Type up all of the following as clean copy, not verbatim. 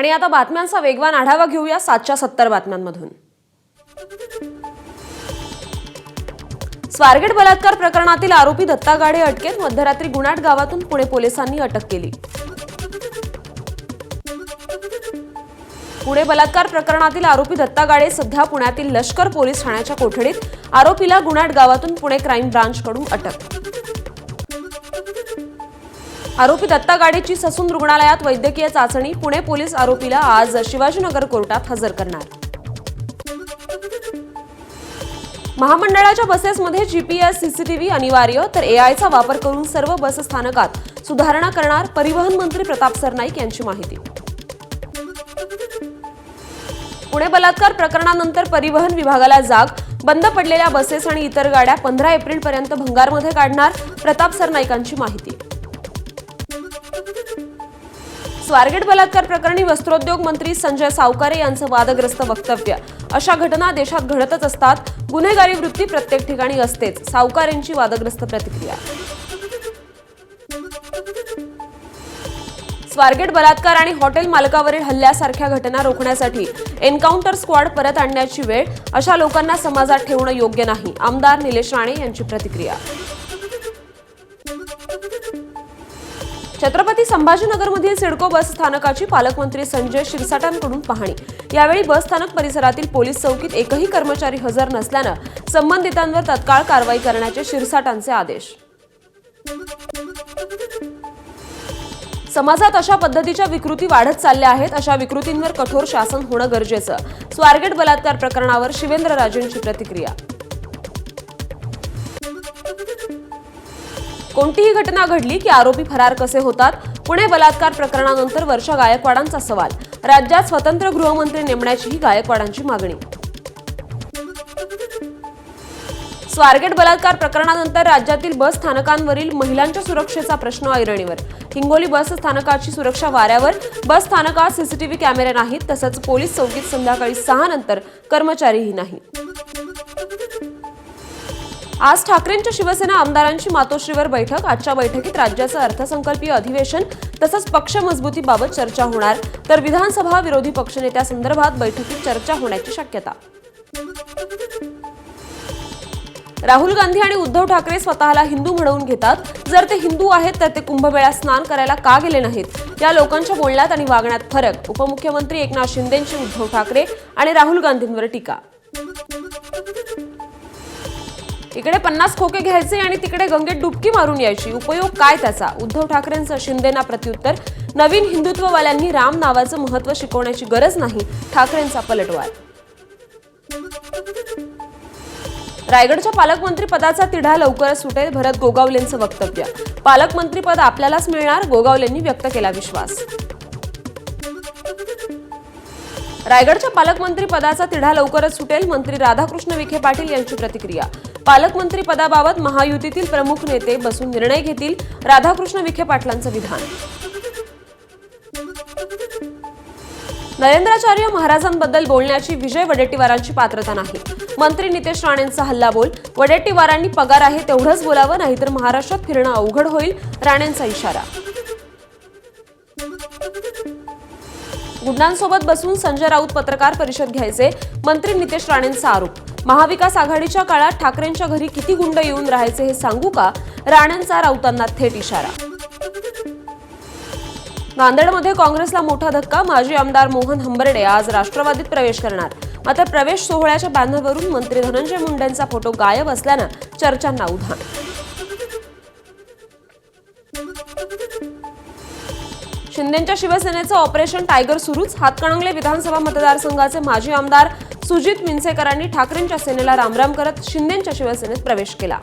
आणि आता बातम्यांचा वेगवान आढावा घेऊया 7च्या 70 बातम्यांमधून। स्वारगेट बलात्कार प्रकरणातील आरोपी दत्ता गाडे अटकेत, मध्यरात्री गुणाट गावातून पुणे पोलिसांनी अटक केली। पुणे बलात्कार प्रकरणातील आरोपी दत्ता गाडे सध्या पुण्यातील लष्कर पोलीस ठाण्याच्या कोठडीत, आरोपीला गुणाट गावातून पुणे क्राईम ब्रांचकडून अटक। आरोपी दत्ता गाडेची ससून रुग्णालयात वैद्यकीय चाचणी, पुणे पोलीस आरोपीला आज शिवाजीनगर कोर्टात हजर करणार। महामंडळाच्या बसेसमध्ये जीपीएस सीसीटीव्ही अनिवार्य, तर एआयचा वापर करून सर्व बस स्थानकात सुधारणा करणार, परिवहन मंत्री प्रताप सरनाईक यांची माहिती। पुणे बलात्कार प्रकरणानंतर परिवहन विभागाला जाग, बंद पडलेल्या बसेस आणि इतर गाड्या 15 एप्रिलपर्यंत भंगारमध्ये काढणार, प्रताप सरनाईकांची माहिती। स्वारगेट बलात्कार प्रकरणी वस्त्रोद्योग मंत्री संजय सावकारे यांचं वादग्रस्त वक्तव्य, अशा घटना देशात घडतच असतात, गुन्हेगारी वृत्ती प्रत्येक ठिकाणी असतेच, सावकारेंची वादग्रस्त प्रतिक्रिया। स्वारगेट बलात्कार आणि हॉटेल मालकावरील हल्ल्यासारख्या घटना रोखण्यासाठी एन्काउंटर स्क्वॉड परत आणण्याची वेळ, अशा लोकांना समाजात ठेवणं योग्य नाही, आमदार निलेश राणे यांची प्रतिक्रिया। छत्रपती संभाजीनगरमधील सिडको बस स्थानकाची पालकमंत्री संजय शिरसाटांकडून पाहणी, यावेळी बस स्थानक परिसरातील पोलीस चौकीत एकही कर्मचारी हजर नसल्यानं संबंधितांवर तत्काळ कारवाई करण्याचे शिरसाटांचे आदेश। समाजात अशा पद्धतीच्या विकृती वाढत चालल्या आहेत, अशा विकृतींवर कठोर शासन होणं गरजेचं, स्वारगेट बलात्कार प्रकरणावर शिवेंद्रराजेंची प्रतिक्रिया। कोणतीही घटना घडली की आरोपी फरार कसे होतात, पुणे बलात्कार प्रकरणानंतर वर्षा गायकवाडांचा सवाल, राज्यात स्वतंत्र गृहमंत्री नेमण्याचीही गायकवाडांची मागणी। स्वारगेट बलात्कार प्रकरणानंतर राज्यातील बस स्थानकांवरील महिलांच्या सुरक्षेचा प्रश्न ऐरणीवर, हिंगोली बस स्थानकाची सुरक्षा वाऱ्यावर, बस स्थानकात सीसीटीव्ही कॅमेरे नाहीत, तसंच पोलीस चौकीत संध्याकाळी 6 नंतर कर्मचारीही नाही। आज ठाकरेंच्या शिवसेना आमदारांची मातोश्रीवर बैठक, आजच्या बैठकीत राज्याचं अर्थसंकल्पीय अधिवेशन तसंच पक्ष मजबूतीबाबत चर्चा होणार, तर विधानसभा विरोधी पक्षनेत्यासंदर्भात बैठकीत चर्चा होण्याची शक्यता। राहुल गांधी आणि उद्धव ठाकरे स्वतःला हिंदू म्हणवून घेतात, जर ते हिंदू आहेत तर ते कुंभमेळ्यात स्नान करायला का गेले नाहीत, या लोकांच्या बोलण्यात आणि वागण्यात फरक, उपमुख्यमंत्री एकनाथ शिंदेंची उद्धव ठाकरे आणि राहुल गांधींवर टीका। इकडे 50 खोके घ्यायचे आणि तिकडे गंगेत डुबकी मारून यायची, उपयोग काय त्याचा, उद्धव ठाकरेंचं शिंदेंना प्रत्युत्तर, नवीन हिंदुत्ववाल्यांनी राम नावाचं महत्त्व शिकवण्याची गरज नाही, ठाकरेंचा पलटवार। रायगडच्या पालकमंत्री पदाचा तिढा लवकरच सुटेल, भरत गोगावलेंचं वक्तव्य, पालकमंत्रीपद आपल्यालाच मिळणार, गोगावलेंनी व्यक्त केला विश्वास। रायगडच्या पालकमंत्री पदाचा तिढा लवकरच सुटेल, मंत्री राधाकृष्ण विखे पाटील यांची प्रतिक्रिया, पालकमंत्री पदाबाबत महायुतीतील प्रमुख नेते बसून निर्णय घेतील, राधाकृष्ण विखे पाटलांचं विधान। नरेंद्राचार्य महाराजांबद्दल बोलण्याची विजय वडेट्टीवारांची पात्रता नाही, मंत्री नितेश राणेंचा हल्लाबोल, वडेट्टीवारांनी पगार आहे तेवढंच बोलावं, नाहीतर महाराष्ट्रात फिरणं अवघड होईल, राणेंचा इशारा। गुंडांसोबत बसून संजय राऊत पत्रकार परिषद घ्यायचे, मंत्री नितेश राणेंचा आरोप, महाविकास आघाडीच्या काळात ठाकरेंच्या घरी किती गुंड येऊन राहायचे हे सांगू का, राणेंचा राऊतांना थेट इशारा। नांदेडमध्ये काँग्रेसला मोठा धक्का, माजी आमदार मोहन हंबर्डे आज राष्ट्रवादीत प्रवेश करणार, मात्र प्रवेश सोहळ्याच्या बॅनरवरून मंत्री धनंजय मुंडेंचा फोटो गायब असल्यानं चर्चांना उधाण। शिंदेंच्या शिवसेनेचं ऑपरेशन टायगर सुरूच, हातकणंगले विधानसभा मतदारसंघाचे माजी आमदार सुजित मिनसेकरांनी ठाकरेंच्या सेनेला रामराम करत शिंदेंच्या शिवसेनेत प्रवेश केला।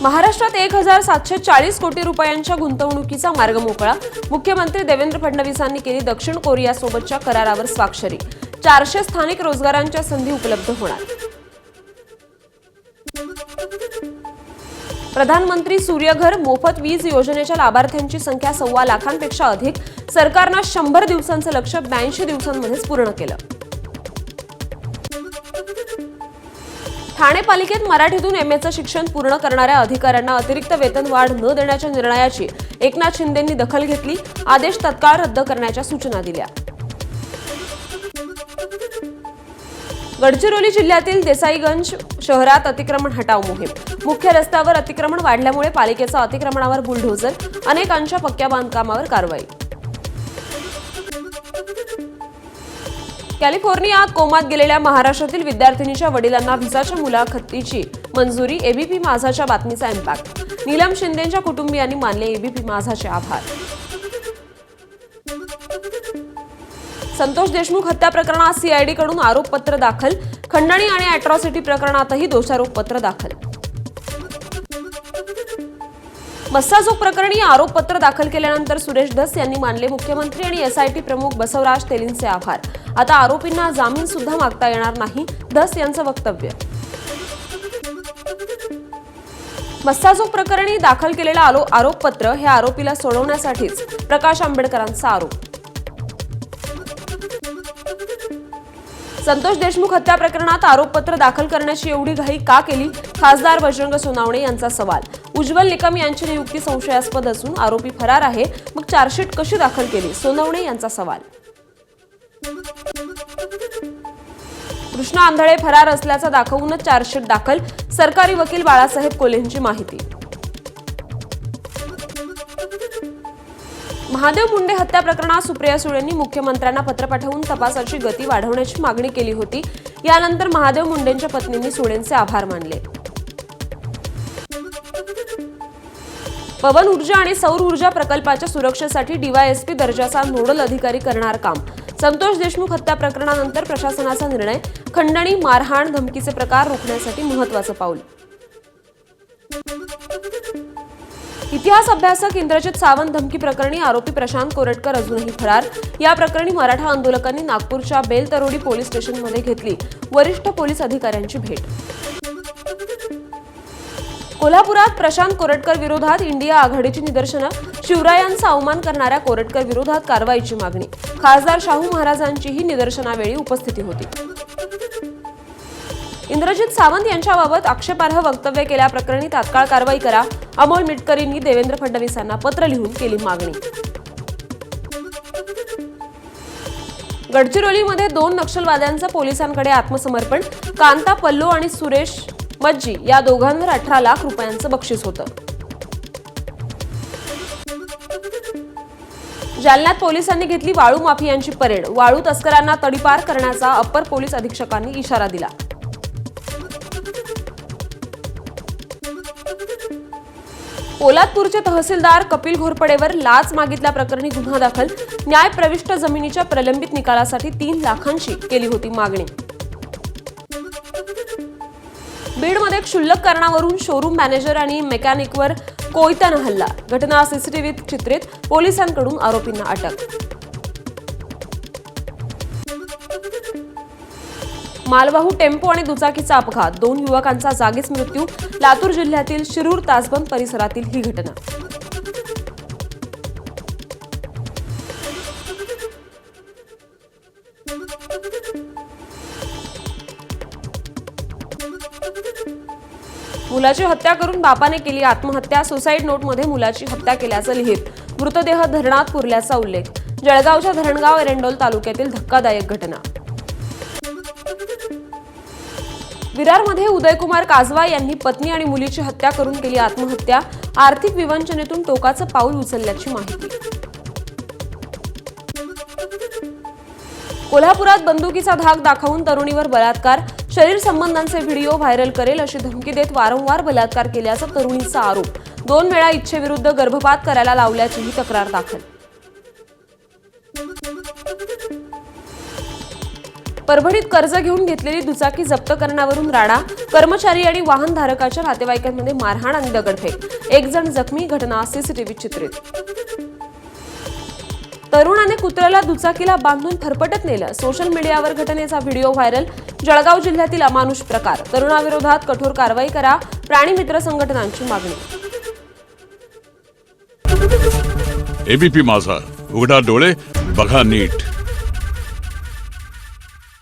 महाराष्ट्रात 1740 कोटी रुपयांच्या गुंतवणुकीचा मार्ग मोकळा, मुख्यमंत्री देवेंद्र फडणवीसांनी केली दक्षिण कोरियासोबतच्या करारावर स्वाक्षरी, 400 स्थानिक रोजगारांच्या संधी उपलब्ध होणार। प्रधानमंत्री सूर्यघर मोफत वीज योजनेच्या लाभार्थ्यांची संख्या 1.25 लाखांपेक्षा अधिक, सरकारनं 100 दिवसांचं लक्ष्य 82 दिवसांमध्येच पूर्ण केलं। ठाणे पालिकेत मराठीतून एमएचं शिक्षण पूर्ण करणाऱ्या अधिकाऱ्यांना अतिरिक्त वेतनवाढ न देण्याच्या निर्णयाची एकनाथ शिंदेंनी दखल घेतली, आदेश तत्काळ रद्द करण्याच्या सूचना दिल्या. गडचिरोली जिल्ह्यातील देसाईगंज शहरात अतिक्रमण हटाव मोहीम. मुख्य रस्त्यावर अतिक्रमण वाढल्यामुळे पालिकेचा अतिक्रमणावर बुलडोझर, अनेकांच्या पक्क्या बांधकामावर कारवाई. कॅलिफोर्नियात कोमात गेलेल्या महाराष्ट्रातील विद्यार्थिनीच्या वडिलांना व्हिसाच्या मुलाखतीची मंजुरी. एबीपी माझाच्या बातमीचा इम्पॅक्ट. नीलम शिंदेच्या कुटुंबियांनी मानले एबीपी माझाचे आभार. संतोष देशमुख हत्या प्रकरणात सीआयडी कडून आरोपपत्र दाखल. खंडणी आणि अॅट्रॉसिटी प्रकरणातही दोषारोपपत्र दाखल. मस्साजोग प्रकरणी आरोपपत्र दाखल केल्यानंतर सुरेश धस यांनी मानले मुख्यमंत्री आणि एसआयटी प्रमुख बसवराज तेलींचे आभार. आता आरोपींना जामीन सुद्धा मागता येणार नाही, धस यांचं वक्तव्य. मस्साजोग प्रकरणी दाखल केलेलं आरोपपत्र हे आरोपीला सोडवण्यासाठीच, प्रकाश आंबेडकरांचा आरोप. संतोष देशमुख हत्या प्रकरणात आरोपपत्र दाखल करण्याची एवढी घाई का केली? खासदार बजरंग सोनावणे यांचा सवाल. उज्ज्वल निकम यांची नियुक्ती संशयास्पद असून आरोपी फरार आहे, मग चार्जशीट कशी दाखल केली? सोनावणे यांचा सवाल. कृष्णा आंधळे फरार असल्याचा दाखवूनच चार्जशीट दाखल. सरकारी वकील बाळासाहेब कोल्हेंची माहिती. महादेव मुंडे हत्या प्रकरणात सुप्रिया सुळेंनी मुख्यमंत्र्यांना पत्र पाठवून तपासाची गती वाढवण्याची मागणी केली होती. यानंतर महादेव मुंडेंच्या पत्नींनी सुळेंचे आभार मानले. पवन ऊर्जा आणि सौर ऊर्जा प्रकल्पाच्या सुरक्षेसाठी डीवायएसपी दर्जाचा नोडल अधिकारी करणार काम. संतोष देशमुख हत्या प्रकरणानंतर प्रशासनाचा निर्णय. खंडणी, मारहाण, धमकीचे प्रकार रोखण्यासाठी महत्त्वाचं पाऊल. इतिहास अभ्यासक इंद्रजित सावंत धमकी प्रकरणी आरोपी प्रशांत कोरटकर अजूनही फरार. या प्रकरणी मराठा आंदोलकांनी नागपूरच्या बेलतरोडी पोलीस स्टेशनमध्ये घेतली वरिष्ठ पोलीस अधिकाऱ्यांची भेट. कोल्हापुरात प्रशांत कोरटकर विरोधात इंडिया आघाडीची निदर्शनं. शिवरायांचा अवमान करणाऱ्या कोरटकर विरोधात कारवाईची मागणी. खासदार शाहू महाराजांचीही निदर्शनावेळी उपस्थिती होती. इंद्रजित सावंत यांच्याबाबत आक्षेपार्ह वक्तव्य केल्याप्रकरणी तात्काळ कारवाई करा. अमोल मिटकरींनी देवेंद्र फडणवीसांना पत्र लिहून केली मागणी. गडचिरोलीमध्ये 2 नक्षलवाद्यांचं पोलिसांकडे आत्मसमर्पण. कांता पल्लो आणि सुरेश मज्जी या दोघांवर 18 लाख रुपयांचं बक्षीस होतं. जालन्यात पोलिसांनी घेतली वाळू माफियांची परेड. वाळू तस्करांना तडीपार करण्याचा अप्पर पोलीस अधीक्षकांनी इशारा दिला. पोलादपूरचे तहसीलदार कपिल घोरपडेवर लाच मागितल्याप्रकरणी गुन्हा दाखल. न्यायप्रविष्ट जमिनीच्या प्रलंबित निकालासाठी 3 लाखांची केली होती मागणी. बीडमध्ये क्षुल्लक कारणावरून शोरूम मॅनेजर आणि मेकॅनिकवर कोयत्यानं हल्ला. घटना सीसीटीव्हीत चित्रित. पोलिसांकडून आरोपींना अटक. मालवाहू टेम्पो आणि दुचाकीचा अपघात. 2 युवकांचा जागीच मृत्यू. लातूर जिल्ह्यातील शिरूर तासबंद परिसरातील ही घटना. मुलाची हत्या करून बापाने केली आत्महत्या. सुसाईड नोटमध्ये मुलाची हत्या केल्याचं लिहित मृतदेह धरणात पुरल्याचा उल्लेख. जळगावच्या धरणगाव एरंडोल तालुक्यातील धक्कादायक घटना. विरारमध्ये उदयकुमार काजवा यांनी पत्नी आणि मुलीची हत्या करून केली आत्महत्या. आर्थिक विवंचनेतून टोकाचं पाऊल उचलल्याची माहिती. कोल्हापुरात बंदुकीचा धाक दाखवून तरुणीवर बलात्कार. शरीर संबंधांचे व्हिडिओ व्हायरल करेल अशी धमकी देत वारंवार बलात्कार केल्याचा तरुणीचा आरोप. 2 वेळा इच्छेविरुद्ध गर्भपात करायला लावल्याचीही तक्रार दाखल. परभणीत कर्ज घेऊन घेतलेली दुचाकी जप्त करण्यावरून राडा. कर्मचारी आणि वाहनधारकाच्या नातेवाईकांमध्ये मारहाण आणि दगडफेक. 1 जण जखमी. घटना सीसीटीव्ही चित्रित. तरुणाने कुत्र्याला दुचाकीला बांधून फरफटत नेलं. सोशल मीडियावर घटनेचा व्हिडिओ व्हायरल. जळगाव जिल्ह्यातील अमानुष प्रकार. तरुणाविरोधात कठोर कारवाई करा. प्राणी मित्र संघटनांची मागणी. एबीपी माझा, उघडा डोळे बघा नीट.